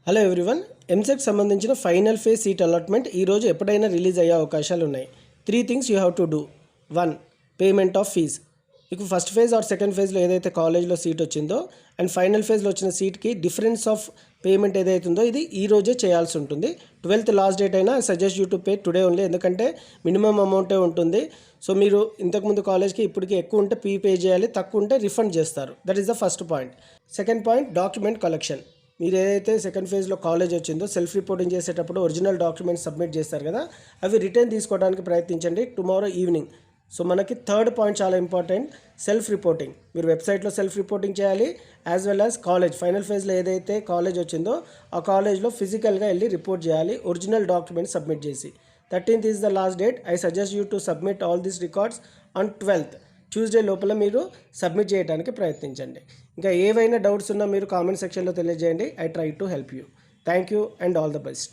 Hello everyone, EAMCET సంబంధించిన final phase seat allotment ఈరోజు ఎప్పుడైనా రిలీజ్ అయ్యే అవకాశాలు ఉన్నాయి. 3 things you have to do. 1. Payment of fees. మీకు ఫస్ట్ ఫేజ్ ఆర్ సెకండ్ ఫేజ్లో ఏదైతే కాలేజ్లో సీట్ వచ్చిందో అండ్ ఫైనల్ ఫేజ్లో వచ్చిన సీట్కి డిఫరెన్స్ ఆఫ్ పేమెంట్ ఏదైతే ఉందో ఇది ఈ రోజే చేయాల్సి ఉంటుంది. 12th లాస్ట్ డేట్ అయినా suggest you to pay today only, ఎందుకంటే మినిమం అమౌంటే ఉంటుంది. సో మీరు ఇంతకుముందు కాలేజ్కి ఇప్పటికి ఎక్కువ ఉంటే పే చేయాలి, తక్కువ ఉంటే రిఫండ్ చేస్తారు. That is the first point. Second point, document collection. మీరు ఏదైతే సెకండ్ ఫేజ్లో కాలేజ్ వచ్చిందో సెల్ఫ్ రిపోర్టింగ్ చేసేటప్పుడు ఒరిజినల్ డాక్యుమెంట్స్ సబ్మిట్ చేస్తారు కదా, అవి రిటర్న్ తీసుకోవడానికి ప్రయత్నించండి టుమారో ఈవినింగ్. సో మనకి థర్డ్ పాయింట్ చాలా ఇంపార్టెంట్, సెల్ఫ్ రిపోర్టింగ్. మీరు వెబ్సైట్లో సెల్ఫ్ రిపోర్టింగ్ చేయాలి, as well as college final ఫేజ్లో ఏదైతే కాలేజ్ వచ్చిందో ఆ కాలేజ్లో ఫిజికల్గా వెళ్ళి రిపోర్ట్ చేయాలి ఒరిజినల్ డాక్యుమెంట్స్ సబ్మిట్ చేసి. 13th is the last date. I suggest you to submit all these records on 12th Tuesday లోపల మీరు సబ్మిట్ చేయడానికి ప్రయత్నించండి. ఇంకా ఏవైనా డౌట్స్ ఉన్నా మీరు కామెంట్ సెక్షన్లో తెలియజేయండి. I try to help you. Thank you and all the best.